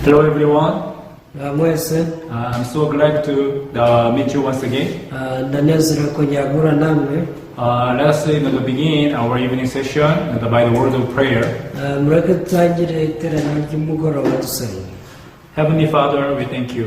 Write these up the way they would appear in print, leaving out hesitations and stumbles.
Hello everyone. Mwese I'm so glad to meet you once again. ndanezera kongera guhura namwe. Let's begin our evening session by the word of prayer. Mureke tutangire iteraniro ry'umugoroba dusenga. Heavenly Father, we thank you.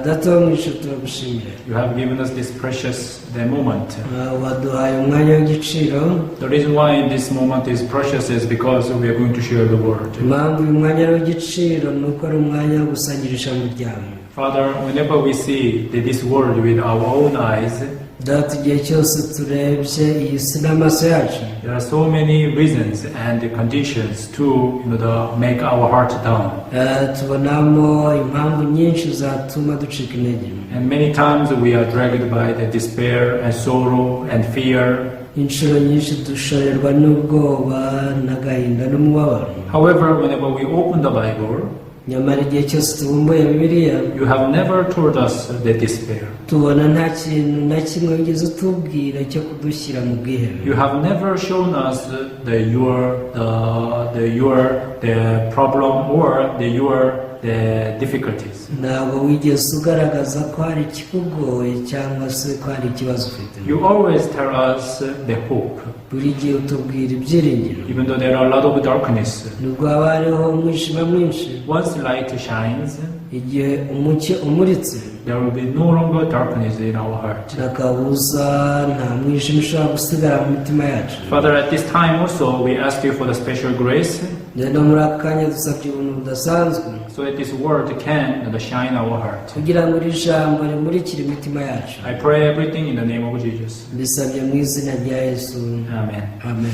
Data wo mw'ijuru turagushimira. You have given us this precious moment. Waduhaye umwanya w'igiciro. The reason why this moment is precious is because we are going to share the word. Impamvu uyu mwanya ari uw'igiciro ni uko ari umwanya wo gusangira ijambo ryawe. Father, whenever we see this world with our own eyes, Data igihe cyose turebye iyi si n'amaso yacu, there are so many reasons and conditions to make our heart down. tubonamo impamvu nyinshi zatuma ducika intege. And many times we are dragged by the despair and sorrow and fear. Inshuro nyinshi dushorerwa n'ubwoba n'agahinda n'umubabaro. However, whenever we open the Bible, nyamara igihe cyose tubumbuye Bibiliya, you have never told us the despair. tubona nta kintu na kimwe wigeze utubwira cyo kudushyira mu bwihebe. You have never shown us the problem or the difficulties. Ntabwo wigeze ugaragaza ko hari ikikugoye cyangwa se ko hari ikibazo ufite. You always tell us the hope. Buri gihe utubwira ibyiringiro. Even though there are a lot of darkness, nubwo haba hariho umwijima mwinshi, once light shines, igihe umucyo umuritse, there will be no longer darkness in our heart. ntakabuza nta mwijima ushobora gusigara mu mitima yacu. Father, at this time also we ask you for the special grace, rero muri aka kanya dusabye ubuntu budasanzwe, so that this word can shine our heart. kugira ngo iri jambo rimurikire imitima yacu. I pray everything in the name of Jesus. Mbisabye mu izina rya Yesu. Amen. Amen.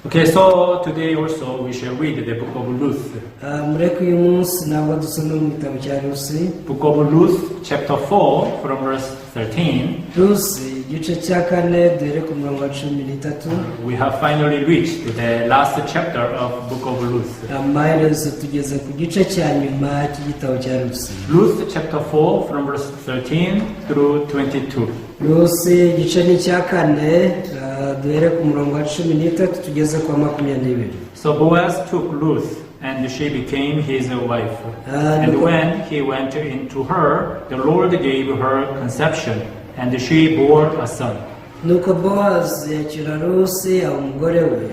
Okay, so today also we shall read the book of Ruth. Mureke uyu munsi ntabwo dusoma mu gitabo cya Rusi. Book of Ruth, chapter 4, from verse 13. Rusi igice cya 4 duhere ku murongo wa 13. We have finally reached the last chapter of book of Ruth. Amaherezo tugeze ku gice cya nyuma cy'igitabo cya Rusi. Ruth chapter 4 from verse 13 through 22. Rusi igice ni cya 4 duhere ku murongo wa 13 tugeze ku 22. So Boaz took Ruth, and she became his wife. And when he went into her, the Lord gave her conception, and she bore a son. Nuko Boaz yakira Rusi aba umugore we,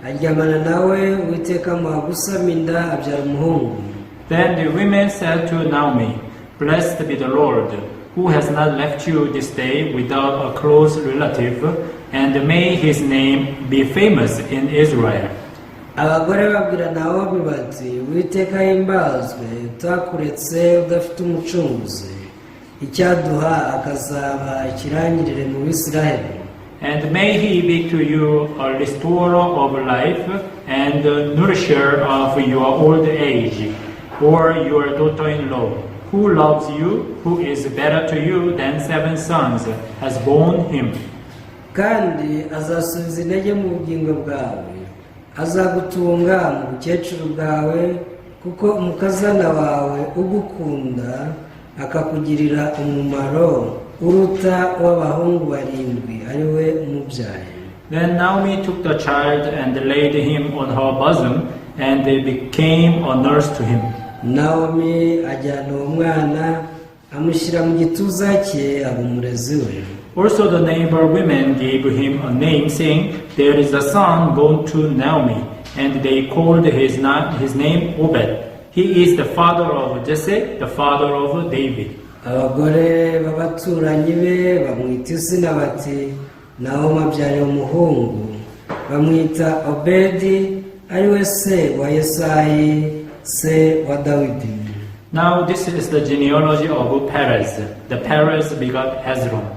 aryamana nawe, Uwiteka amuha gusama inda abyara umuhungu. Then the women said to Naomi, "Blessed be the Lord, who has not left you this day without a close relative, and may his name be famous in Israel." Abagore babwira Naomi bati, Uwiteka himbazwe, utakuretse udafite umucunguzi, icyaduha akazaba ikirangirire mu Bisiraheli. And may he be to you a restorer of life and a nourisher of your old age, or your daughter-in-law, who loves you, who is better to you than 7 sons, has borne him. Kandi azasubiza intege mu bugingo bwawe, azagutunga mu bukecuru bwawe, kuko umukazana wawe ugukunda akakugirira umumaro uruta w'abahungu 7 ari we umubyaye. Then Naomi took the child and laid him on her bosom, and they became a nurse to him. Naomi ajyana uwo mwana amushyira mu gituza cye aba umurezi we. Also the neighbor women gave him a name, saying, "There is a son born to Naomi," and they called his name Obed. He is the father of Jesse, the father of David. Abagore b'abaturanyi be bamwita izina bati, Naomi abyara umuhungu, bamwita Obedi, ari we se wa Yesayi, se wa Dawidi. Now this is the genealogy of Perez. The Perez begot Hezron.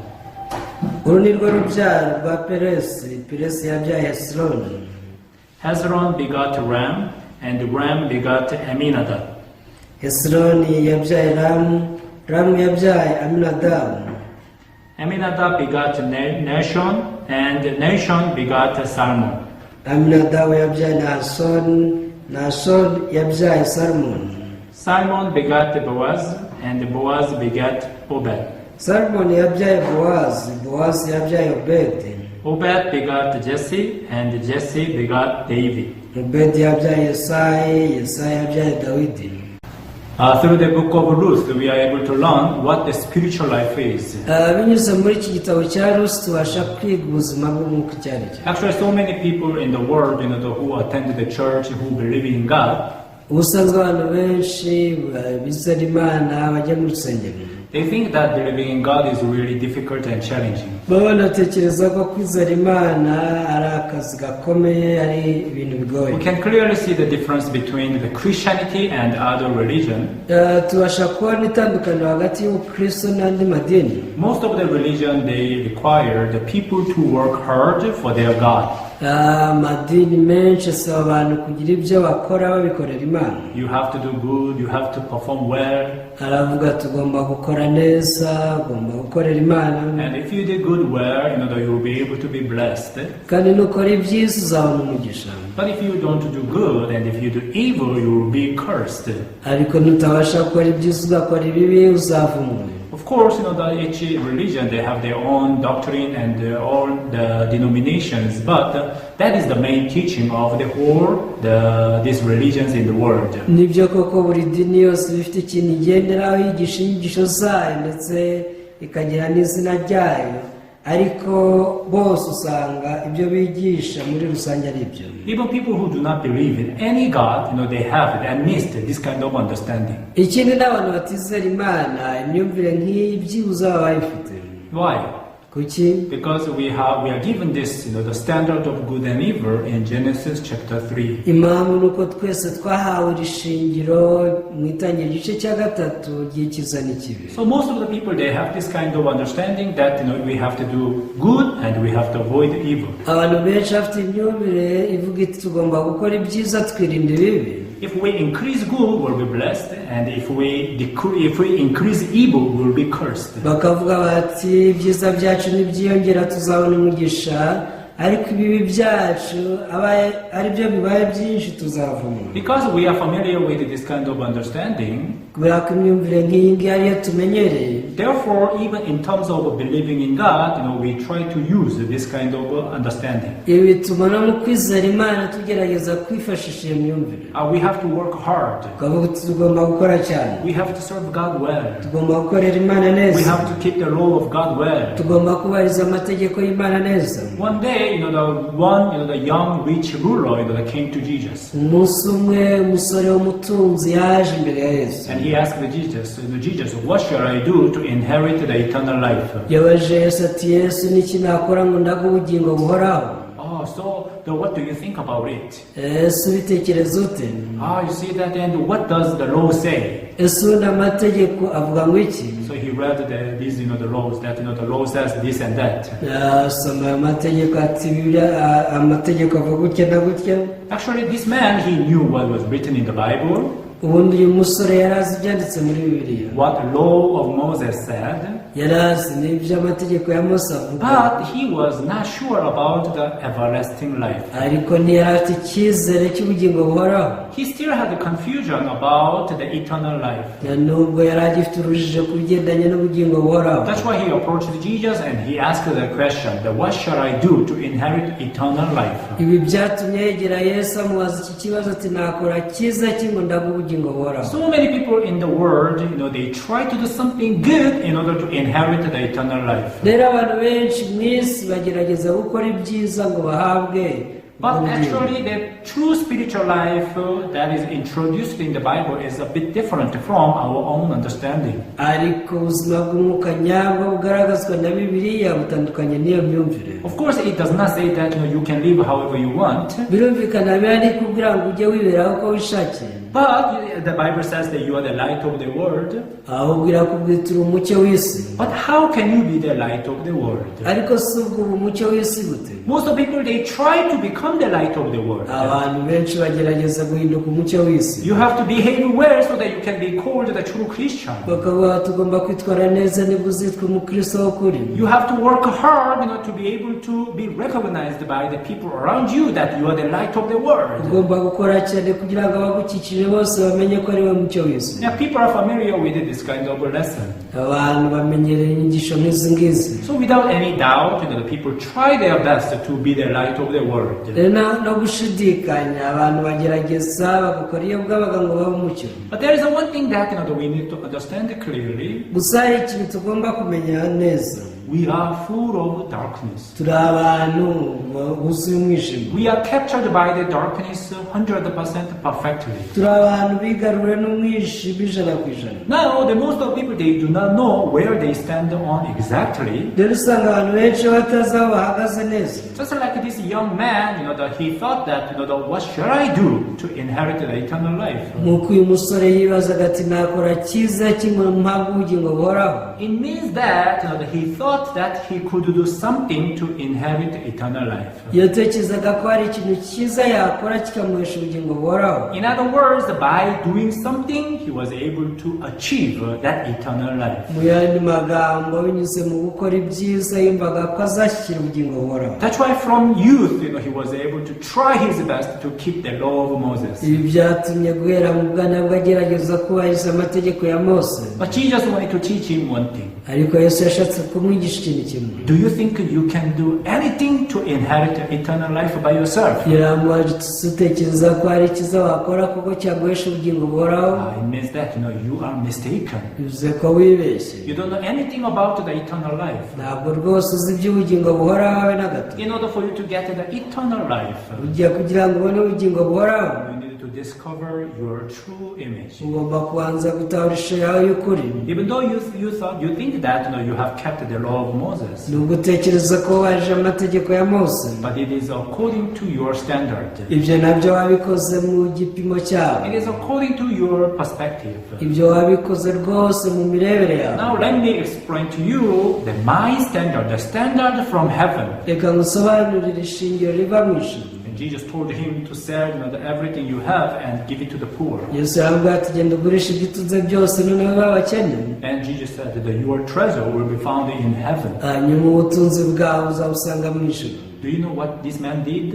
Uru ni rwo rubyaro rwa Peresi. Peresi yabyaye Hesironi. Hezron begot Ram, and Ram begot Aminadab. Hesironi yabyaye Ramu, Ramu yabyaye Aminadabu. Aminadab begot Nashon, and Nashon begot Salmon. Aminadabu yabyaye Nahasoni, Nahasoni yabyaye Salmoni. Salmon begot Boaz, and Boaz begot Obed. Salmoni yabyaye Bowazi, Bowazi yabyaye Obedi. Obed begot Jesse, and Jesse begot David. Obedi yabyaye Yesayi, Yesayi yabyaye Dawidi. Through the book of Ruth, we are able to learn what the spiritual life is. binyuze muri iki gitabo cya Ruth tubasha kwiga ubuzima bw'umwuka icyo ari cyo. Actually, so many people in the world, who attend the church, who believe in God, ubusanzwe abantu benshi bizera Imana bajya mu rusengero, they think that believing in God is really difficult and challenging. baba banatekereza ko kwizera Imana ari akazi gakomeye, ari ibintu bigoye. We can clearly see the difference between the Christianity and other religion. tubasha kubona itandukaniro hagati y'ubukristo n'andi madini. Most of the religion, they require the people to work hard for their God. amadini menshi asaba abantu kugira ibyo bakora babikorera Imana. You have to do good, you have to perform well. aravuga tugomba gukora neza, ugomba gukorera Imana, And if you do good well, you will be able to be blessed. kandi nukora ibyiza uzabona umugisha. But if you don't do good and if you do evil, you will be cursed. ariko nutabasha gukora ibyiza ugakora ibibi uzavumwe. Of course, that each religion, they have their own doctrine and their own denominations, but that is the main teaching of the whole, these religions in the world. nibyo koko buri dini yose ifite ikintu igenderaho, yigisha inyigisho zayo ndetse ikagira n'izina ryayo, ariko bose usanga ibyo bigisha muri rusange ari ibyo. Even people who do not believe in any God, they have it and missed this kind of understanding. ikindi n'abantu batizera Imana imyumvire nk'iyi byibuze baba bayifite. Why? kuki? Because we are given this, the standard of good and evil in Genesis chapter 3. impamvu ni uko twese twahawe irishingiro mu itangira igice cya 3 ry'icyiza n'ikibi. So most of the people, they have this kind of understanding that we have to do good and we have to avoid evil. abantu benshi bafite imyumvire ivuga iti tugomba gukora ibyiza twirinda ibibi. If we increase good, we'll be blessed, and if we increase evil, we'll be cursed. bakavuga bati ibyiza byacu nibyiyongera tuzabona umugisha, ariko ibibi byacu ari byo bibaye byinshi tuzavuma. Because we are familiar with this kind of understanding, kubera ko imyumvire nk'iyi ngiyi ariyo tumenyereye, therefore, even in terms of believing in God, we try to use this kind of understanding. ibi bituma no mu kwizera Imana tugerageza kwifashisha iyo myumvire. We have to work hard. tukavuga tuti tugomba gukora cyane, We have to serve God well. tugomba gukorera Imana We neza, have to keep the law of God well. tugomba kubahiriza amategeko y'Imana neza. One day, the young rich ruler, that came to Jesus, umunsi umwe umusore w'umutunzi yaje imbere ya Yesu, and he asked Jesus, what shall I do to inherit the eternal life? yabaje Yesu ati Yesu niki nakora ngo ndage ubugingo buhoraho? So what do you think about it? Yesu bitekereza ute? You see that, and what does the law say? Yesu n'amategeko avuga ngo iki? So he read these, the laws, that, the law says this and that. Yasoma amategeko ati Bibiliya amategeko avuga gutya na gutya. Actually, this man, he knew what was written in the Bible. ubundi uyu musore yari azi ibyanditse muri Bibiliya. What the law of Moses said. yari azi n'ibyo amategeko ya Mose avuga. But he was not sure about the everlasting life. ariko ntiyari afite icyizere cy'ubugingo buhoraho. He still had a confusion about the eternal life. nubwo yari agifite urujijo ku bigendanye n'ubugingo buhoraho. That's why he approached Jesus and he asked the question, what shall I do to inherit eternal life? ibi byatumye yegera Yesu amubaza iki kibazo ati nakora cyiza ki ngo ndabe ubugingo buhoraho. So many people in the world, they try to do something good in order to inherit the eternal life. rero abantu benshi mu isi bagerageza gukora ibyiza ngo bahabwe. But actually, the true spiritual life that is introduced in the Bible is a bit different from our own understanding. ariko ubuzima bw'umwuka nyabwo bugaragazwa na Bibiliya butandukanye n'iyo myumvire. Of course, it does not say that you can live however you want. birumvikana biba ari kugira ngo ujye wiberaho uko wishakiye. But the Bible says that you are the light of the world. ahubwo irakubwira uri umucyo w'isi. But how can you be the light of the world? ariko si ubwo uba umucyo w'isi gute? Most of the people, they try to become the light of the world. abantu benshi bagerageza guhinduka umucyo w'isi. You have to behave well so that you can be called the true Christian. bakavuga tugomba kwitwara neza nibwo uzitwa umukristo w'ukuri. You have to work hard, to be able to be recognized by the people around you that you are the light of the world. ugomba gukora cyane kugira ngo abagukikije yabigishije bose bamenye ko ari we mucyo w'isi. Now, people are familiar with this kind of lesson. Abantu bamenyereye inyigisho nk'izi ngizi. So without any doubt, the people try their best to be the light of the world. Rero no gushidikanya abantu bagerageza bagakora iyo bwabaga ngo babe umucyo. But there is one thing that we need to understand clearly. Gusa hari ikintu tugomba kumenya neza. We are full of darkness. Turi abantu buzuye umwijima. We are captured by the darkness 100% perfectly. Turi abantu bigaruriwe n'umwijima ijana ku ijana. Now, the most of people, they do not know where they stand on exactly. Rero usanga abantu benshi batazi aho bahagaze neza. Just like this young man, that he thought that, what shall I do to inherit the eternal life? Nk'uko uyu musore yibazaga ati nakora cyiza kimuha ubugingo buhoraho. It means that, he thought that he could do something to inherit eternal life. Yatekerezaga ko hari ikintu cyiza yakora kikamuhesha ubugingo buhoraho. In other words, by doing something, he was able to achieve that eternal life. Mu yandi magambo binyuze mu gukora ibyiza yumvaga ko azashyikira ubugingo buhoraho. That's why from youth, he was able to try his best to keep the law of Moses. Ibi byatumye guhera mu bwana bwe agerageza kubahiriza amategeko ya Mose. But Jesus wanted to teach him one thing. Ariko Yesu yashatse kumwigisha ikintu kimwe. Do you think you can do anything to inherit eternal life by yourself? Utekereza ko hari icyiza wakora kuko cyaguhesha ubugingo buhoraho? It means that you are mistaken. Bivuze ko wibeshye. You don't know anything about the eternal life. Ntabwo rwose uzi iby'ubugingo buhoraho habe na gato. In order for you to get the eternal life, ugiye kugira ngo ubone ubugingo buhoraho, you need to discover your true image. ugomba kubanza gutahura ishusho yawe y'ukuri. Even though you think that you have kept the law of Moses, nubwo utekereza ko wubahirije amategeko ya Mose, but it is according to your standard. ibyo nabyo wabikoze mu gipimo cyawe. It is according to your perspective. ibyo wabikoze rwose mu mirebere yawe. Now let me explain to you my standard, the standard from heaven. Reka ngusobanurire ishingiro riva mu ijuru. And Jesus told him to sell everything you have and give it to the poor. Yesu yaramubwiye ati genda ugurisha ibyo utunze byose noneho uhe abakene. And Jesus said that your treasure will be found in heaven. hanyuma ubutunzi bwawe uzabusanga mu ijuru. Do you know what this man did?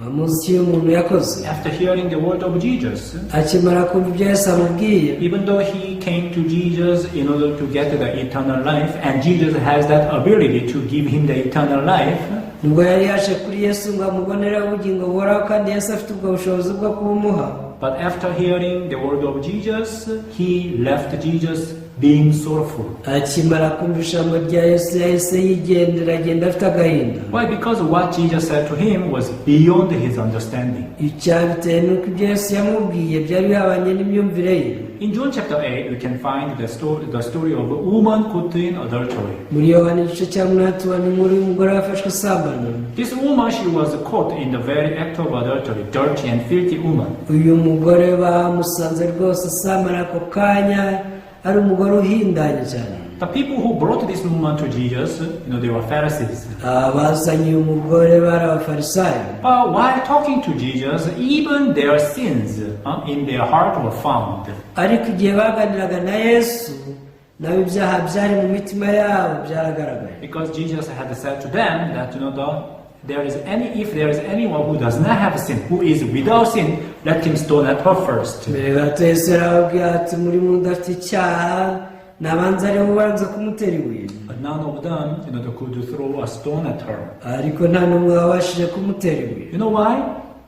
wamuzi icyo uyu muntu yakoze? After hearing the word of Jesus, akimara kumva ibyo Yesu amubwiye, even though he came to Jesus in order to get the eternal life, and Jesus has that ability to give him the eternal life, nubwo yari yaje kuri Yesu ngo amubonere ubugingo buhoraho kandi Yesu afite ubwo bushobozi bwo kubumuha, but after hearing the word of Jesus, he left Jesus being sorrowful. akimara kumva ijambo rya Yesu yahise yigendera, agenda afite agahinda. Why? Because what Jesus said to him was beyond his understanding. icyabiteye nuko ibyo Yesu yamubwiye byari bihabanye n'imyumvire ye. In John chapter 8, we can find the story of a woman caught in adultery. muri Yohana igice cya 8 tubona inkuru y'umugore wafashwe asambana. This woman, she was caught in the very act of adultery, dirty and filthy woman. uyu mugore bamusanze rwose asambana ako kanya, ari umugore uhindanye cyane. The people who brought this woman to Jesus, they were Pharisees. abazanye uyu mugore bari abafarisayo. While talking to Jesus, even their sins in their heart were found. ariko igihe baganiraga na Yesu, nabo ibyaha byari mu mitima yabo byaragaragaye. Because Jesus had said to them that if there is anyone who does not have sin, who is without sin, let him stone at her first. mbere gato Yesu yarababwira ati muri muntu afite icyaha nabanza ariwe ubanza kumutera ibuye. But none of them, could throw a stone at her. ariko nta n'umwe wabashije kumutera ibuye. You know why?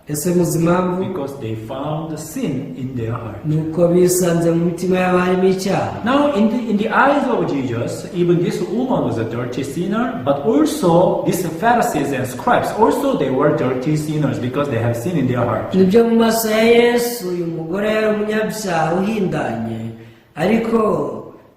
ese muzi impamvu? Because they found sin in their heart. nuko bisanze mu mitima yabo harimo icyaha. Now, in the eyes of Jesus, even this woman was a dirty sinner, but also these Pharisees and scribes, also they were dirty sinners because they have sin in their heart. nibyo mu maso ya Yesu uyu mugore yari umunyabyaha uhindanye, ariko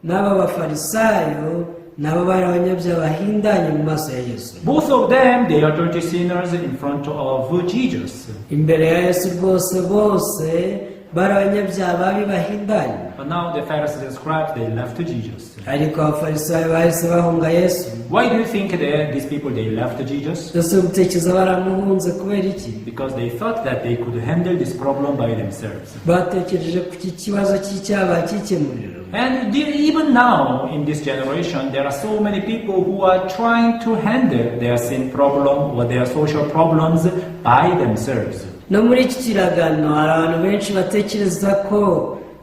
n'aba bafarisayo nabo bari abanyabyaha bahindanye mu maso ya Yesu. Both of them, they are dirty sinners in front of Jesus. imbere ya Yesu rwose bose bari abanyabyaha babi bahindanye. But now the Pharisees and scribes, they left Jesus. ariko abafarisayo bahise bahunga Yesu. Why do you think that these people, they left Jesus? ese gutekereza baramuhunze kubera iki? Because they thought that they could handle this problem by themselves. batekereje ku iki kibazo cy'icyaha bakikemurira. And even now, in this generation, there are so many people who are trying to handle their sin problem or their social problems by themselves. no muri iki kiragano hari abantu benshi batekereza ko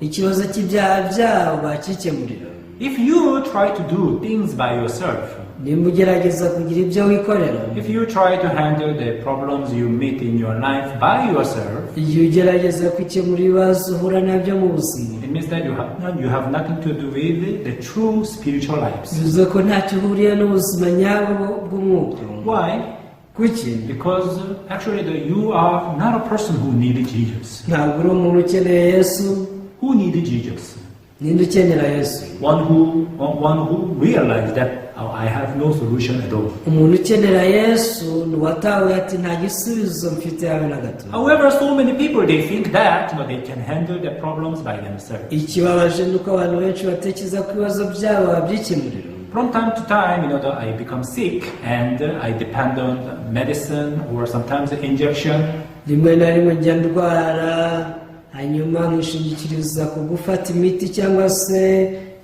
ikibazo cy'ibyaha byabo bakikemurira. If you try to do things by yourself, nimba ugerageza kugira ibyo wikorera, if you try to handle the problems you meet in your life by yourself, igihe ugerageza gukemura ibibazo uhura nabyo mu buzima, it means that you have nothing to do with the true spiritual lives. bivuze ko ntacyo uhuriye n'ubuzima nyabwo bw'umwuka. Why? Kuki? Because actually you are not a person who needed Jesus. ntabwo uri umuntu ukeneye Yesu. Who needed Jesus? ninde ukenera Yesu? One who realized that I have no solution at all. umuntu ukenera Yesu ni uwatawe ati nta gisubizo mfite habe na gato. However, so many people they think that they can handle the problems by themselves. ikibabaje ni uko abantu benshi batekereza ko ibibazo byabo babyikemurira. From time to time, I become sick and I depend on medicine or sometimes injection. rimwe na rimwe njya ndwara hanyuma nkishingikiriza ku gufata imiti cyangwa se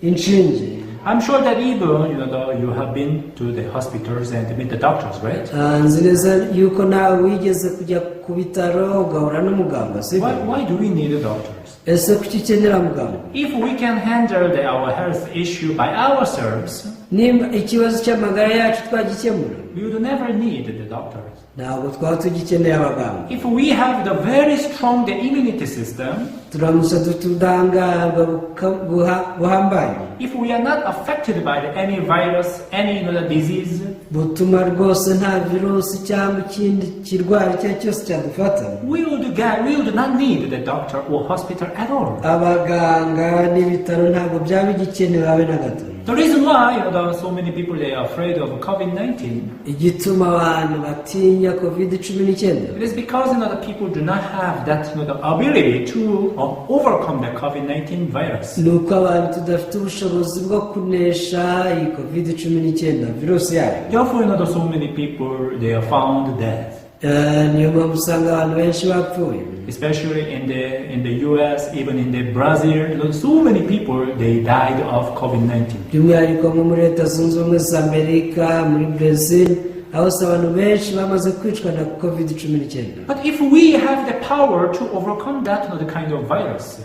inshinge. I'm sure that even you have been to the hospitals and meet the doctors, right? nzi neza yuko nawe wigeze kujya ku bitaro ugahura n'umuganga, sibyo? Why do we need doctors? ese kuki ukenera muganga? If we can handle our health issue by ourselves, nimba ikibazo cy'amagara yacu twagikemura, we would never need the doctors. ntabwo twaba tugikeneye abaganga. If we have the very strong immunity system, turamutse dufite ubudahangarwa buhambaye, if we are not affected by any virus, any disease, butuma rwose nta virusi cyangwa ikindi kirwara icyo ari cyo cyose cyadufata, we would not need the doctor or hospital at all. abaganga n'ibitaro ntabwo byaba bigikenewe habe na gato. The reason why so many people they are afraid of COVID-19, igituma abantu batinya COVID-19, it is because the people do not have that the ability to overcome the COVID-19 virus. ni uko abantu tudafite ubushobozi bwo kunesha iyi COVID-19 virusi yayo. Therefore, so many people they are found dead. niyo mpamvu usanga abantu benshi bapfuye, especially in the US, even in the Brazil, so many people they died of COVID-19. by'umwihariko nko muri Leta Zunze Ubumwe za Amerika, muri Brazil, aho abantu benshi bamaze kwicwa na COVID-19. But if we have the power to overcome that kind of virus,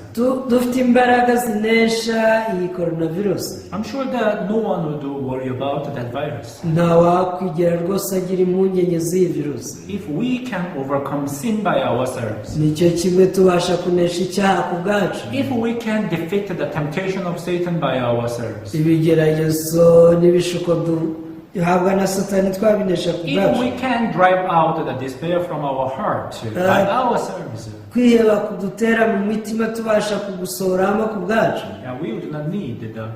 dufite imbaraga zinesha iyi coronavirus, I'm sure that no one would worry about that virus. nta wakwigera rwose agira impungenge z'iyi virusi. If we can overcome sin by ourselves, nicyo kimwe tubasha kunesha icyaha ku bwacu. if we can defeat the temptation of Satan by ourselves, ibigeragezo n'ibishuko duhabwa na Satani twabinesha ku if bwacu. we can drive out the despair from our heart by ourselves, kwiheba kudutera mu mitima tubasha kugusohoramo ku bwacu, we would not need the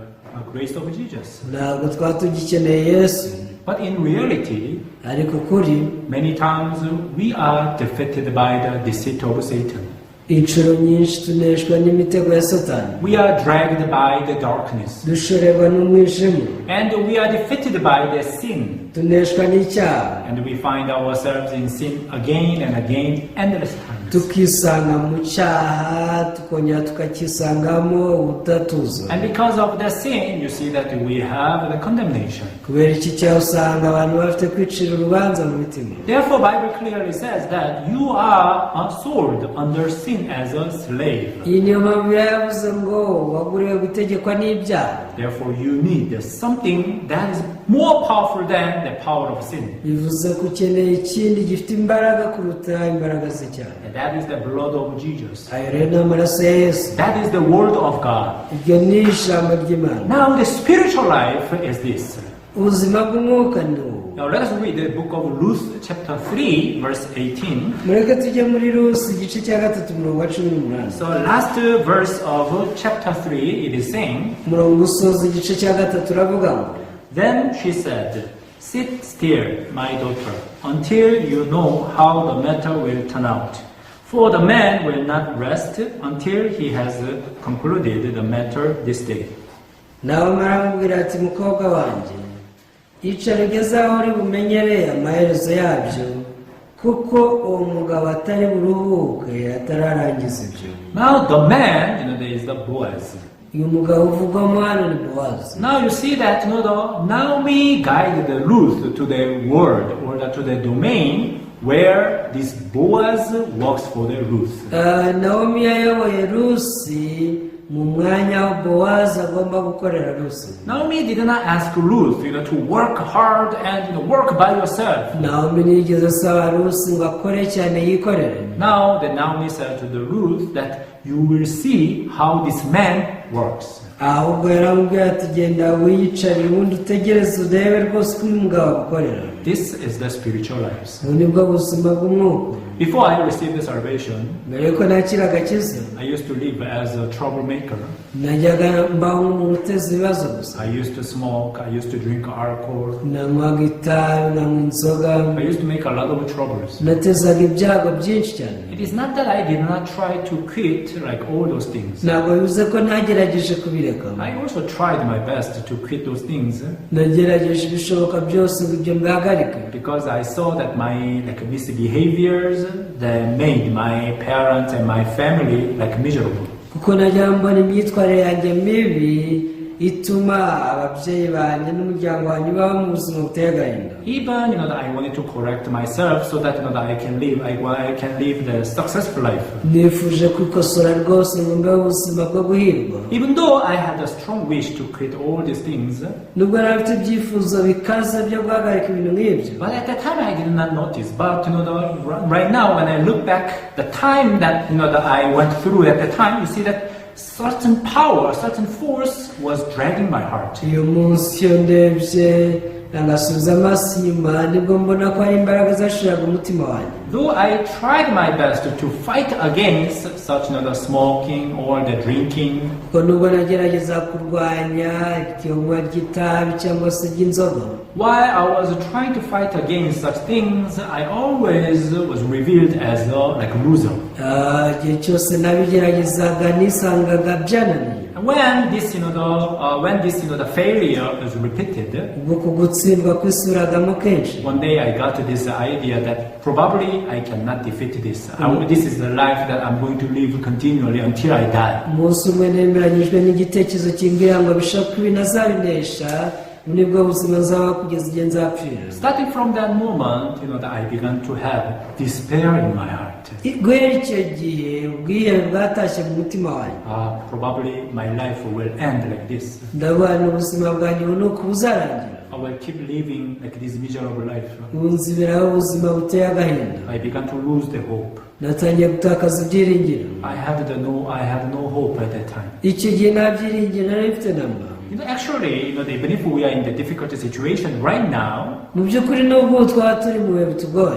grace of Jesus. ntabwo twaba tugikeneye Yesu. But in reality, ariko kuri many times we are defeated by the deceit of Satan. inshuro nyinshi tuneshwa n'imitego ya Satani, We are dragged by the darkness. dushorerwa n'umwijima, And we are defeated by the sin. tuneshwa n'icyaha, And we find ourselves in sin again and again, endless times. tukisanga mu cyaha tukongera tukakisangamo ubutatuza. And because of the sin, you see that we have the condemnation. kubera iki cyaha usanga abantu bafite kwicira urubanza mu mitima. Therefore, Bible clearly says that you are sold under sin as a slave. iyi niyo mpamvu yavuze ngo waguriwe gutegekwa n'ibyaha. Therefore, you need something that is more powerful than the power of sin. bivuze ko ukeneye ikindi gifite imbaraga kuruta imbaraga z'icyaha. And that is the blood of Jesus. ayo rero ni amaraso ya Yesu. That is the word of God. iryo ni ijambo ry'Imana. Now, the spiritual life is this. ubuzima bw'umwuka ni ubu. Now, let us read the book of Ruth, chapter 3, verse 18. mureke tujye muri Rusi igice cya 3 umurongo wa 18. So, last verse of chapter 3, it is saying, umurongo usoza igice cya 3 uravuga ngo, Then she said, Sit still, my daughter, until you know how the matter will turn out. For the man will not rest until he has concluded the matter this day. nawe maramubwira ati mukobwa wanjye, icara ugeze aho uri bumenyere amaherezo yabyo, kuko uwo mugabo atari buruhuke atararangiza ibyo. Now the man, there is the Boaz. uyu mugabo uvugwamo hano ni Boaz. Now you see that Naomi guided Ruth to the word or to the domain where this Boaz works for the Ruth. Naomi yayoboye Rusi mu mwanya wa Boaz agomba gukorera Rusi. Naomi did not ask Ruth, to work hard and work by yourself. Naomi ntiyigeze asaba Rusi ngo akore cyane yikorere. Now the Naomi said to the Ruth that you will see how this man works. Ahubwo yaramubwiye ati genda wiyicarire ubundi utegereze urebe rwose uko uyu mugabo agukorera. This is the spiritual lives. Ubu nibwo buzima bw'umwuka. Before I received the salvation, mbere yuko nakira agakiza, I used to live as a troublemaker. najyaga mbaho nk'umuntu uteza ibibazo gusa. I used to smoke, I used to drink alcohol. Nanywaga itabi, nanywa inzoga. I used to make a lot of troubles. Natezaga ibyago byinshi cyane. It is not that I did not try to quit like all those things. Ntabwo bivuze ko ntagerageje kubireka. I also tried my best to quit those things. Nagerageje ibishoboka byose ngo ibyo mbihagarike. Because I saw that my misbehaviors that made my parents and my family miserable. Kuko najya mbona imyitwarire yanjye mibi ituma ababyeyi banjye n'umuryango wanjye baho mu buzima buteye agahinda. Even that I wanted to correct myself so that that I can live the successful life. Nifuje kwikosora rwose ngo mbeho ubuzima bwo guhirwa. Even though I had a strong wish to quit all these things. Nubwo nari mfite ibyifuzo bikaze byo guhagarika ibintu nk'ibyo. But at that time I did not notice. But right now when I look back, the time that that I went through at the time, you see that certain power, certain force was dragging my heart. Iyo munsi iyo ndebye ngasubiza amaso inyuma nibwo mbona ko hari imbaraga zashiraga umutima wanjye. Though I tried my best to fight against such the smoking or the drinking. Kuko nubwo nagerageza kurwanya ikinyobwa ry'itabi cyangwa se ry'inzoga. While I was trying to fight against such things, I always was revealed as a loser. Igihe cyose nabigeragezaga nisangaga byananiye. When this the failure is repeated, ubwo gutsindwa kwisubiragamo kenshi. One day I got this idea that probably I cannot defeat this. This is the life that I'm going to live continually until I die. Umunsi umwe nemeranyijwe n'igitekerezo kimbwira ngo bishoboka ibi nazabinesha nibwo buzima nzaba kugeza igihe nzapfira. Starting from that moment, that I began to have despair in my heart. Guhera icyo gihe ubwihebe bwatashye mu mutima wanjye. Probably my life will end like this. Ndabona ubuzima bwanjye nuko buzarangira. I will keep living this miserable life. Ubuzibiraho ubuzima buteye agahinda. I began to lose the hope. Natangiye gutakaza ibyiringiro. I had no hope at that time. Icyo gihe nta byiringiro nari mfite namba. Actually, even if we are in the difficult situation right now, mu by'ukuri nubwo twaba turi mu bihe bitugoye,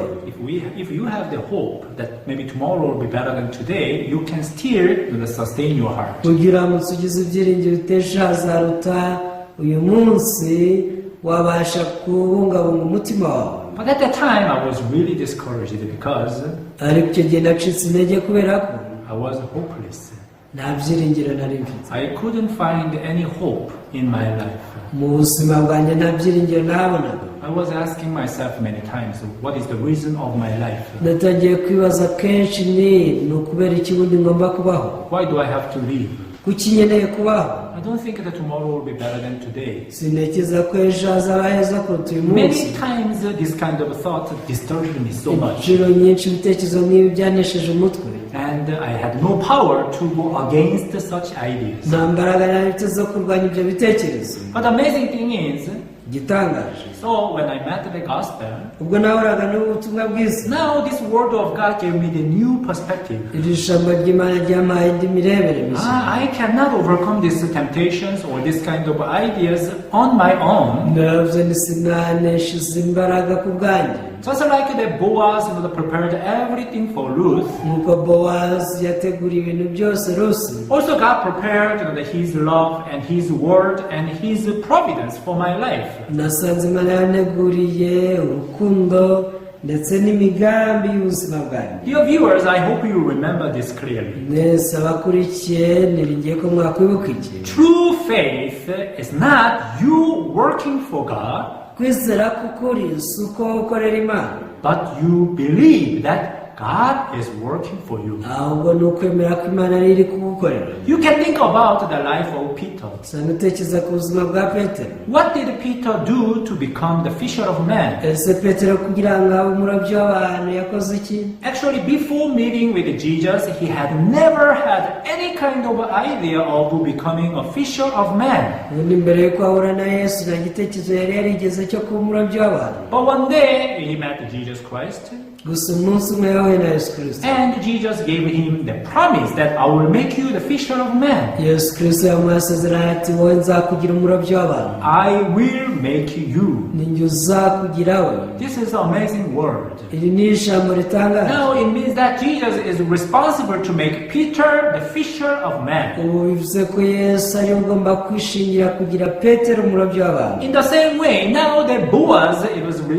if you have the hope that maybe tomorrow will be better than today, you can still sustain your heart. kugira ngo ugize ibyiringiro utesha hazaruta uyu munsi wabasha kubungabunga umutima wawe. But at that time, I was really discouraged because ariko icyo gihe nacitse intege kubera ko I was hopeless. nta byiringiro nari mfite. I couldn't find any hope in my life. mu buzima bwanjye nta byiringiro nabonaga. I was asking myself many times, what is the reason of my life? natangiye kwibaza kenshi ni ukubera iki bundi ngomba kubaho. Why do I have to live? kuki nkeneye kubaho. I don't think that tomorrow will be better than today. sintekereza ko ejo hazaba heza kuruta uyu munsi. Many times this kind of thought disturbed me so much. inshuro nyinshi ibitekerezo nk'ibi byanesheje umutwe. And I had no power to go against such ideas. nta mbaraga nari mfite zo kurwanya ibyo bitekerezo. But the amazing thing is, igitangaje, so when I met the gospel, ubwo nahoraga n'ubutumwa bwiza, now this word of God gave me the new perspective. iri jambo ry'Imana ryampaye indi mirebere mishya. I cannot overcome these temptations or this kind of ideas on my own. ndavuze nti sinanesha izi mbaraga ku bwanjye. Just like the Boaz, that prepared everything for Ruth. nk'uko Boaz yateguriye ibintu byose Rusi. Also God prepared His love and His word and His providence for my life. nasanze Imana yaneguriye urukundo ndetse n'imigambi y'ubuzima bwanjye. Dear viewers, I hope you remember this clearly. mwese abakurikiye niringiye ko mwakwibuka iki. True faith is not you working for God, kwizera k'ukuri si uko ukorera Imana, but you believe that God is working for you. ahubwo ni ukwemera ko imana ari iri kugukorera. You can think about the life of Peter. ushobora gutekereza ku buzima bwa petero. What did Peter do to become the fisher of men? ese petero kugira ngo abe umurobyi w'abantu yakoze iki? Actually, before meeting with Jesus, he had never had any kind of idea of becoming a fisher of men. ubundi mbere yuko ahura na yesu nta gitekerezo yari yarigeze cyo kuba umurobyi w'abantu. But one day, he met Jesus Christ. gusa umunsi umwe yahuye na yesu kirisito. And Jesus gave him the promise that I will make you the fisher of men. yesu kirisito yamuha isezerano ati wowe nzakugira umurobyi w'abantu. I will make you. ni njye uzakugira we. This is an amazing word. iri ni ijambo ritangaje. Now it means that Jesus is responsible to make Peter the fisher of men. ubu bivuze ko yesu ari ugomba kwishingira kugira petero umurobyi w'abantu. In the same way, now that Boaz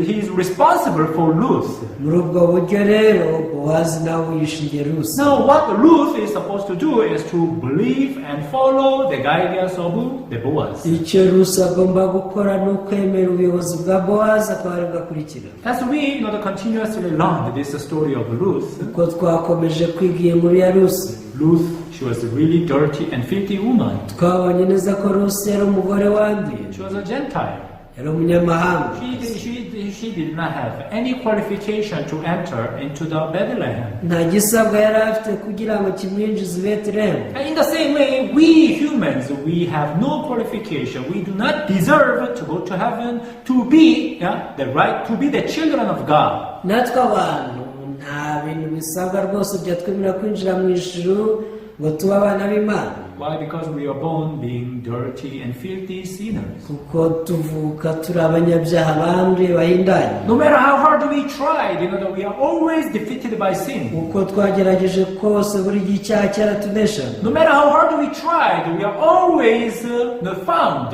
he is responsible for Ruth. muri ubwo buryo rero bowazi nawe yishingiye rusi. Now what Ruth is supposed to do is to believe and follow the guidance of the Boaz. icyo rusi agomba gukora ni ukwemera ubuyobozi bwa bowazi akaba ari bwakurikira. As we continuously learn this story of Ruth, uko twakomeje kwiga iyi nkuru ya rusi. Ruth, she was a really dirty and filthy woman. twabonye neza ko rusi yari umugore wanduye. She was a Gentile. yari umunyamahanga. She did not have any qualification to enter into the Bethlehem. nta gisabwa yari afite kugira ngo kimwinjize i betelehemu. And in the same way, we humans, we have no qualification. We do not deserve to go to heaven to be the children of God. natwe abantu nta bintu bisabwa rwose byatwemerera kwinjira mu ijuru ngo tube abana b'imana. Why? Because we are born being dirty and filthy sinners. kuko tuvuka turi abanyabyaha banduye bahindanye. No matter how hard we tried, that we are always defeated by sin. uko twagerageje kose buri gihe icyaha cyaratuneshaga. No matter how hard we tried, we are always found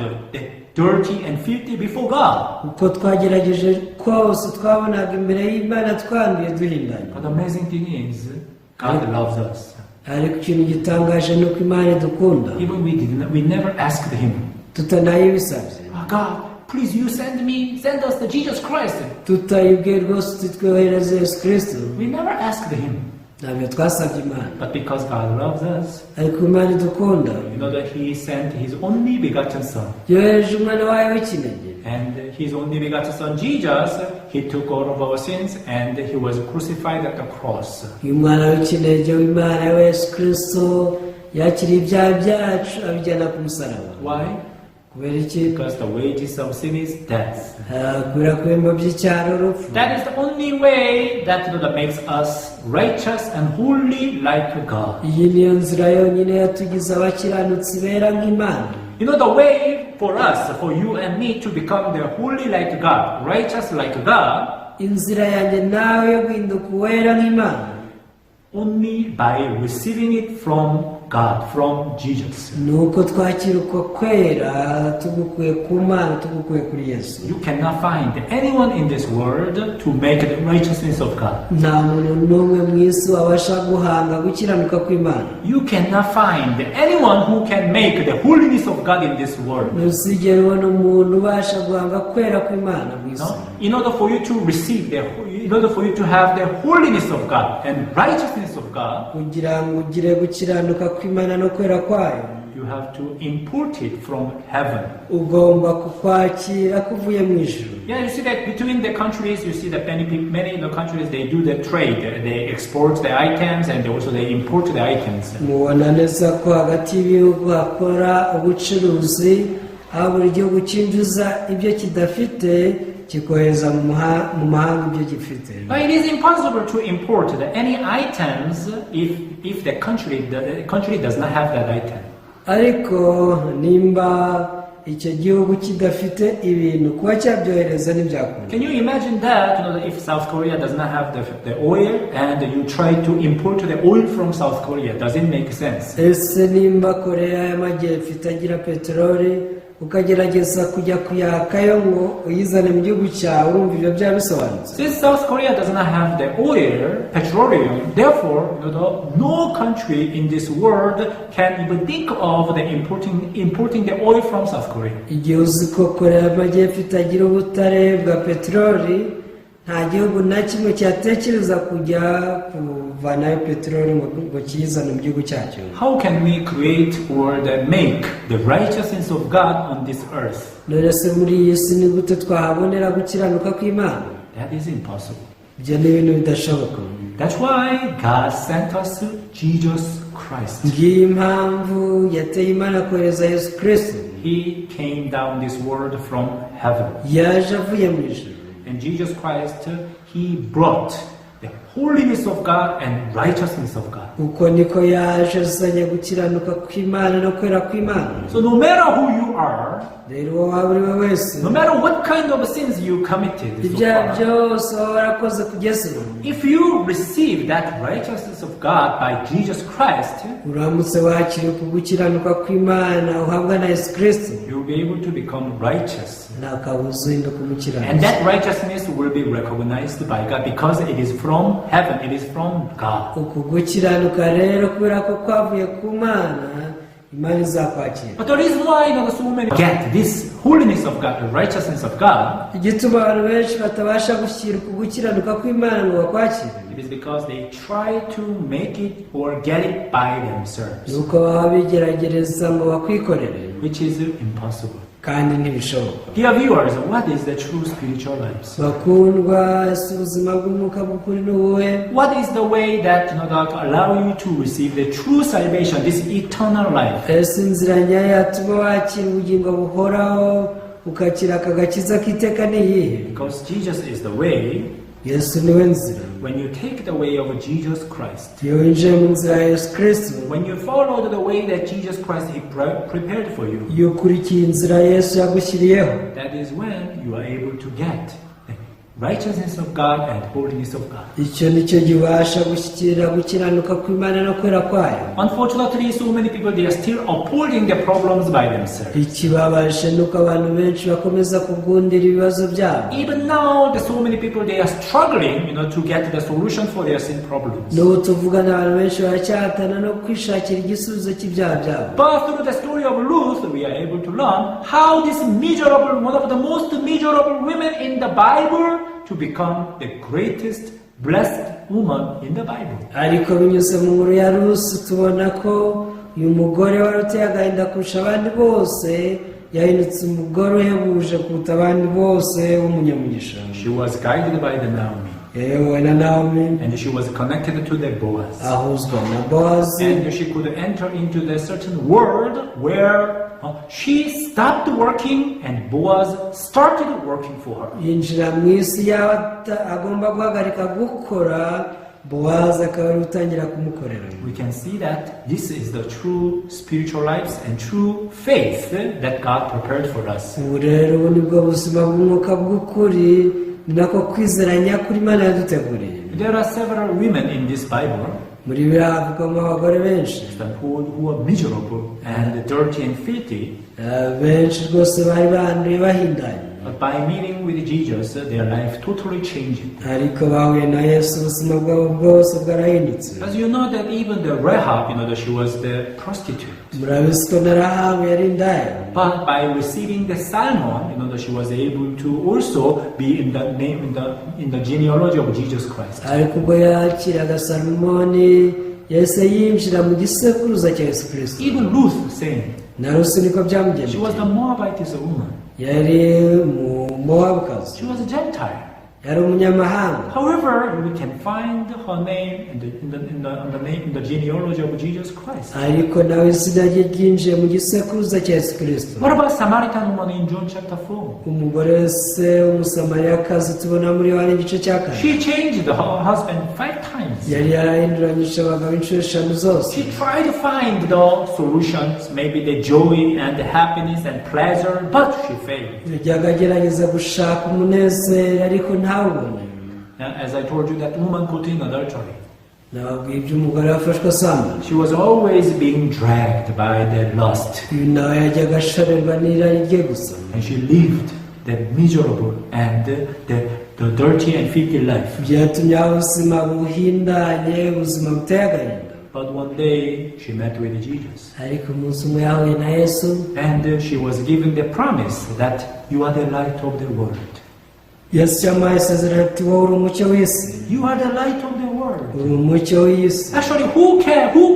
dirty and filthy before God. uko twagerageje kose twabonaga imbere y'imana twanduye duhindanye. But the amazing thing is, God loves us. ariko ikintu gitangaje ni uko imana idukunda. Even we never asked Him, tutanayibisabye. God, please you send us to Jesus Christ. tutayibwiye rwose tutwohereze yesu kirisito. We never asked Him. ntabyo twasabye imana. But because God loves us, ariko imana idukunda, that He sent His only begotten Son. yohereje umwana wayo w'ikinege. And His only begotten Son, Jesus, He took all of our sins and He was crucified at the cross. uyu mwana w'ikinege w'imana we yesu kirisito yakiriye ibyaha byacu abijyana ku musaraba. Why? kubera iki? Because the wages of sin is death. kubera ko ibihembo by'icyaha ari urupfu. That is the only way that makes us righteous and holy like God. iyi niyo nzira yonyine yatugize abakiranutsi bera nk'imana. The way for us, for you and me to become the holy like God, righteous like God, inzira yanjye nawe yo guhinduka uwera nk'imana, only by receiving it from God, from Jesus. ni uko twakira uko kwera tugukuye ku mana, tugukuye kuri yesu. You cannot find anyone in this world to make the righteousness of God. nta muntu n'umwe mu isi wabasha guhanga gukiranuka kw'imana. You cannot find anyone who can make the holiness of God in this world. ntuzigere ubona umuntu ubasha guhanga kwera kw'imana mu isi. In order for you to receive in order for you to have the holiness of God and righteousness of God, kugira ngo ugire gukiranuka kw'imana no kwera kwayo, you have to import it from heaven. ugomba kukwakira kuvuye mu ijuru. Yeah, you see that between the countries, you see that many in the countries, they do the trade. They export the items and they import the items. mubona neza ko hagati y'ibihugu hakora ubucuruzi, aho buri gihugu cyinjiza ibyo kidafite kikohereza mu mahanga ibyo gifite. But it is impossible to import any items if the country does not have that item. ariko nimba icyo gihugu kidafite ibintu kuba cyabyohereza ntibyakunda. Can you imagine that, if South Korea does not have the oil and you try to import the oil from South Korea, does it make sense? ese nimba koreya y'amajyepfo itagira peteroli ukagerageza kujya kuyakayo ngo uyizane mu gihugu cyawe, wumva ibyo byaba bisobanutse? Since South Korea does not have the oil, petroleum, therefore no country in this world can even think of the importing the oil from South Korea. igihe uzi ko koreya y'amajyepfo itagira ubutare bwa peteroli, nta gihugu na kimwe cyatekereza kujya kuvanayo peteroli ngo kiyizane mu gihugu cyacyo. How can we create or make the righteousness of God on this earth? None se muri iyi si ni gute twahabonera gukiranuka kw'Imana? That is impossible. Ibyo ni ibintu bidashoboka. That's why God sent us Jesus Christ. Ngiyi impamvu yateye Imana kohereza Yesu Kristo. He came down this world from heaven. Yaje avuye mu ijuru. And Jesus Christ, He brought the holiness of God and righteousness of God. Uko niko yaje azanye gukiranuka kw'Imana no kwera kw'Imana. So no matter who you are, rero waba uri we wese, no matter what kind of sins you committed so ibyaha far, byose waba warakoze kugeza ubu, if you receive that righteousness of God by Jesus Christ, uramutse wakiriye uku gukiranuka kw'Imana uhabwa na Yesu Kristo, you will be able to become righteous. nta kabuza uhinduka umukiranutsi. And that righteousness will be recognized by God because it is from heaven, it is from God. Uku gukiranuka rero kubera ko kwavuye ku Mana, Imana izakwakira. But the reason why so many get this holiness of God, the righteousness of God, igituma abantu benshi batabasha gushyira uku gukiranuka kw'Imana ngo bakwakire, it is because they try to make it or get it by themselves, nuko baba bigeragereza ngo bakwikorere, which is impossible. kandi ntibishoboka. Dear viewers, what is the true spiritual life? Bakundwa, ese ubuzima bw'umwuka bw'ukuri ni ubuhe? What is the way that that allow you to receive the true salvation, this eternal life? Ese inzira nyayo yatuma wakira ubugingo buhoraho ukakira aka gakiza k'iteka ni iyihe? Because Jesus is the way. Yesu niwe nzira. When you take the way of Jesus Christ, iyo winjiye mu nzira ya Yesu Kristo, when you follow the way that Jesus Christ He prepared for you, iyo ukurikiye inzira Yesu yagushyiriyeho, that is when you are able to get the righteousness of God and holiness of God. icyo nicyo gibasha gushyikira gukiranuka kw'Imana no kwera kwayo. Unfortunately, so many people, they are still upholding the problems by themselves. Ikibabaje nuko abantu benshi bakomeza kugundira ibibazo byabo. Even now, there's so many people, they are struggling, to get the solution for their sin problems. N'ubu tuvugana abantu benshi baracyahatana no kwishakira igisubizo cy'ibyaha byabo. But through the story of Ruth, we are able to learn how this miserable, one of the most miserable women in the Bible, to become the greatest blessed woman in the Bible. Ariko binyuze mu nkuru ya Rusi tubona ko uyu mugore wari uteye agahinda kurusha abandi bose yahindutse umugore uhebuje kuruta abandi bose w'umunyamugisha. She was guided by the Naomi. yewe na Naomi, And she was connected to the Boaz. ahuzwa na Boazi, And she could enter into the certain world where she stopped working and Boaz started working for her. yinjira mu isi y'aho agomba guhagarika gukora, Boazi akaba ari utangira kumukorera. We can see that this is the true spiritual lives and true faith that God prepared for us. Ubu rero ubu nibwo buzima bw'umwuka bw'ukuri, ni nako kwizera nyakuri Imana yaduteguriye. There are several women in this Bible Muri biriya havugamo abagore benshi, who are miserable and dirty and filthy, benshi rwose bari banduye bahindanye, but by meeting with Jesus, their life totally changed. ariko bahuye na Yesu ubuzima bwabo bwose bwarahindutse. As you know that even the Rahab, that she was the prostitute. Murabizi ko na Rahabu yari indaya, But by receiving the Salmon, that she was able to also be in the name in the genealogy of Jesus Christ. ariko ubwo yakiraga Salomoni yahise yinjira mu gisekuruza cya Yesu Kristo. Even Ruth, same. Na Rusi niko She was byamugendekeye, the Moabitess woman. yari mu Mowabukazi, She was a Gentile. yari umunyamahanga. However, we can find her name in the genealogy of Jesus Christ. ariko nawe izina rye ryinjiye mu gisekuruza cya Yesu Kristo. What about Samaritan woman in John chapter 4? Umugore wese w'umusamariyakazi tubona muri Yohana igice cya kane, She changed her husband 5 times. yari yarahinduranyije abagabo inshuro 5 zose. She tried to find the solutions, maybe the joy and the happiness and pleasure, but she failed. yajyaga agerageza gushaka umunezero ariko ntawubone. As I told you, that woman caught in adultery. Nababwiye iby'umugore wafashwe asambana. She was always being dragged by the lust, Uyu nawe yajyaga ashorerwa n'irari rye gusa, and she lived the miserable and the dirty and filthy life. byatumye aho ubuzima buhindanye, ubuzima buteye agahinda. But one day she met with Jesus, Ariko umunsi umwe yahuye na Yesu, and she was given the promise that you are the light of the world. yesu yamuhaye isezerano ati wowe uri umucyo w'isi, You are the light of the world. uri umucyo w'isi. Actually, who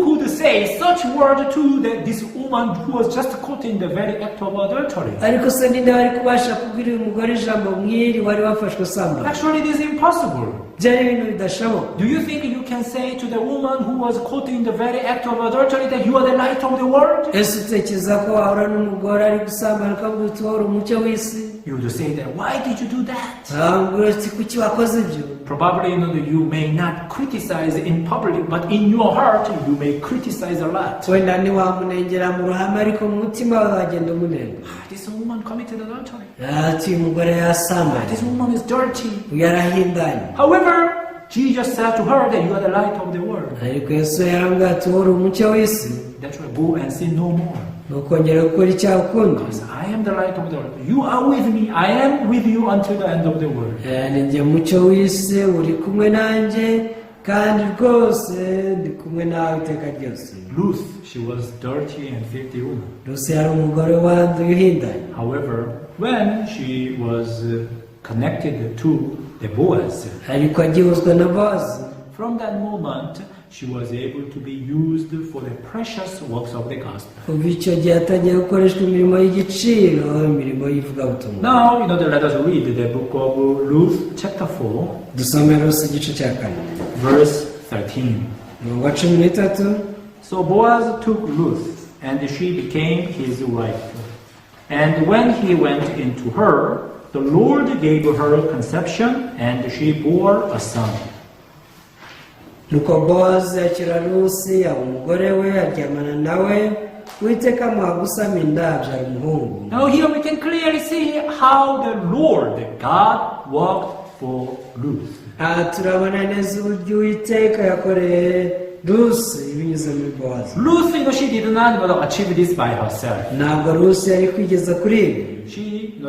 could say such word to this woman who was just caught in the very act of adultery? ariko se ninde wari kubasha kubwira uyu mugore ijambo mw'iri wari wafashwe sambana? Actually, it is impossible. byari ibintu bidashoboka. Do you think you can say to the woman who was caught in the very act of adultery that you are the light of the world? ese utekereza ko wahura n'umugore ari gusambana ukavuga uti wowe uri umucyo w'isi? You would say that, why did you do that? ntabwo ati kuki wakoze ibyo? Probably you may not criticize in public, but in your heart you may criticize a lot. wenda ntiwamunengera mu ruhame ariko mu mutima wawe wagenda umunenga. This woman committed adultery. ati uyu mugore yasambanye, This woman is dirty. yarahindanye. However, Jesus said to her that you are the light of the world. ariko yesu yarambwira ati wowe uri umucyo w'isi, That's why go and sin no more. ntukongere gukora icyaha ukundi. Because I am the light of the world. You are with me. I am with you until the end of the world. ni njye mucyo w'isi, uri kumwe nanjye kandi rwose ndi kumwe nawe iteka ryose. Ruth, she was dirty and filthy woman. Rusi yari umugore wanduye uhindanye. However, when she was connected to the Boaz, ariko agihuzwa na bowazi, from that moment she was able to be used for the precious works of the gospel. kuva icyo gihe atangiye gukoreshwa imirimo y'igiciro, imirimo y'ivugabutumwa. Now, let us read the book of Ruth, chapter 4, dusome Rusi igice cya 4 verse 13. umurongo wa 13. So Boaz took Ruth, and she became his wife. And when he went into her, the Lord gave her conception, and she bore a son. nuko bowazi yakira Rusi aba umugore we, aryamana nawe, uwiteka amuha gusama inda, abyara umuhungu. Now here we can clearly see how the Lord, God, worked for Ruth. aha turabona neza uburyo uwiteka yakoreye Rusi binyuze muri bowazi. Ruth, she did not achieve this by herself. ntabwo Rusi yari kwigeza kuri ibi.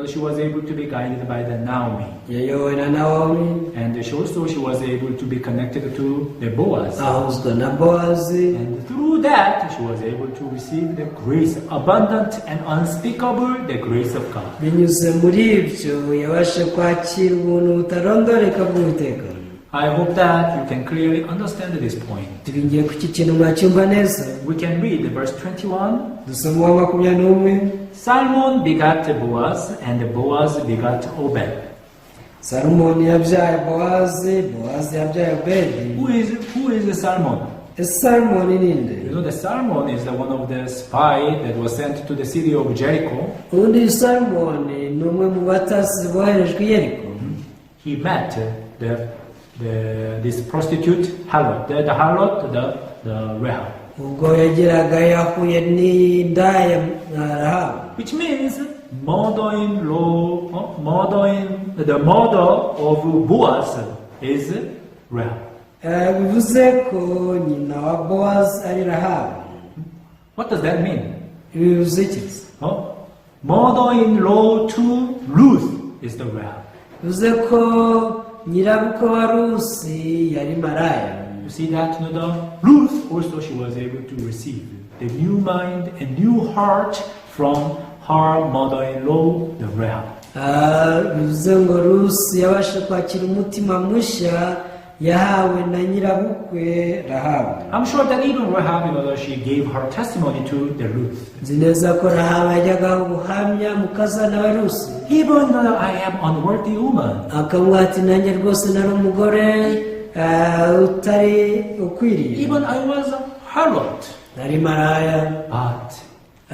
She was able to be guided by the Naomi. yayobowe na Nawomi, And she was able to be connected to the Boaz. ahuzwa na bowazi, And through that, she was able to receive the grace, abundant and unspeakable, the grace of God. binyuze muri ibyo yabashe kwakira ubuntu butarondoreka bw'uwiteka. I hope that you can clearly understand this point. turingiye ku iki kintu mwacyumva neza. We can read verse 21. dusoma uwa 21. Salmon begat Boaz, and Boaz begat Obed. salomoni yabyaye bowazi, bowazi yabyaye obedi. Who is Salmon? ese salomoni ninde? The Salmon is one of the spies that was sent to the city of Jericho. undi salomoni ni umwe mu batasi boherejwe i Yeriko. He met this prostitute harlot, the harlot, the Rahab. ubwo yageraga yahuye n'indaya Rahabu, Which means the mother of Boaz is Rahab. bivuze ko nyina wa bowazi ari Rahabu. What does that mean? bivuze iki? Mother-in-law to Ruth is the Rahab. bivuze ko nyirabukwe wa Rusi yari maraya. You see that? Ruth also, she was able to receive the new mind and new heart from her mother-in-law, the Rahab. bivuze ngo Rusi yabasha kwakira umutima mushya yahawe na nyirabukwe Rahabu. I'm sure that even Rahab, she gave her testimony to the Ruth. nzi neza ko Rahabu yajyaga guhamya mukazana wa Rusi. Even though I am unworthy woman. akamubwira ati nanjye rwose nari umugore utari ukwiriye. Even I was a harlot. nari maraya. But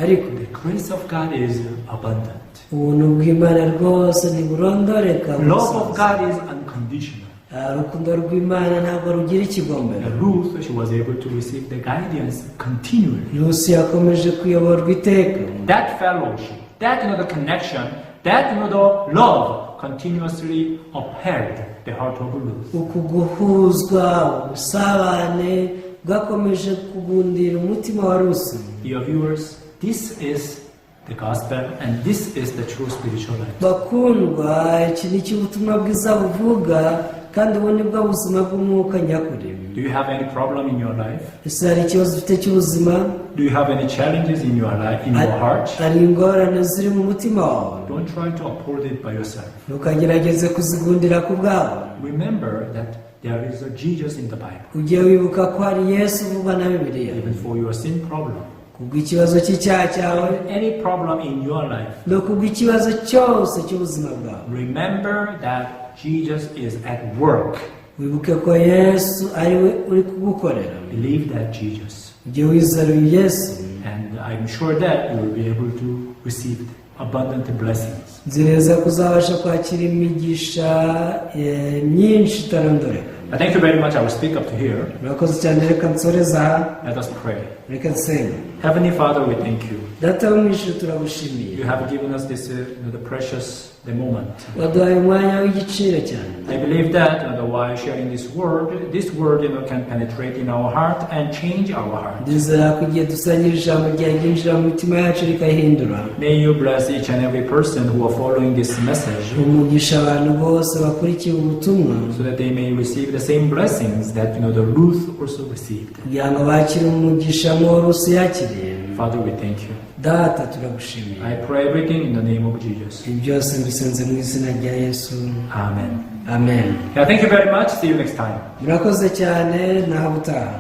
ariko the grace of God is abundant. ubuntu bw'Imana rwose ntiburondoreka. Love of God is unconditional. urukundo rw'Imana ntabwo rugira ikigombero. Ruth, she was able to receive the guidance continually. Rusi yakomeje kuyoborwa iteka. That fellowship, that the connection, that the love continuously upheld the heart of Ruth. uku guhuzwa, ubusabane bwakomeje kugundira umutima wa Rusi. Dear viewers, this is the gospel and this is the true spiritual life. bakundwa, iki ni cyo ubutumwa bwiza buvuga kandi ubu ni bwo buzima bw'umwuka nyakuri. Do you have any problem in your life? Ese hari ikibazo ufite cy'ubuzima? Do you have any challenges in your life, in your heart? Hari ingorane ziri mu mutima wawe? Don't try to uphold it by yourself. Ntukagerageze kuzigundira ku bwawe. Remember that there is a Jesus in the Bible. Ujye wibuka ko hari Yesu uvugwa na Bibiliya. Even for your sin problem. Kubw'ikibazo cy'icyaha cyawe, Any problem in your life. no kubw'ikibazo cyose cy'ubuzima bwawe. Remember that Jesus is at work. Wibuke ko Yesu ari we uri kugukorera. Believe that Jesus. Ujye wizera Yesu. And I'm sure that you will be able to receive abundant blessings. Nzi neza ko uzabasha kwakira imigisha myinshi itarondoreka. Thank you very much. I will speak up to here. Murakoze cyane, reka nsoreza aha. Let us pray. Reka nsenge. Heavenly Father, we thank you. Data wo mu ijuru turagushimiye. You have given us this, the precious the moment. Waduhaye umwanya w'igiciro cyane. I believe that while sharing this word can penetrate in our heart and change our heart. Ndizera ko igihe dusangira ijambo ryawe ryinjira mu mitima yacu rikahindura. May you bless each and every person who are following this message, umugisha abantu bose bakurikiye ubutumwa, so that they may receive the same blessings that the Ruth also received. kugira ngo bakire umugisha Ruth yakiriye. Father, we thank you. Data turagushimiye. I pray everything in the name of Jesus. Ibi byose mbisenze mu izina rya Yesu. Amen. Amen. Yeah, thank you very much. See you next time. Murakoze cyane, naho butaha.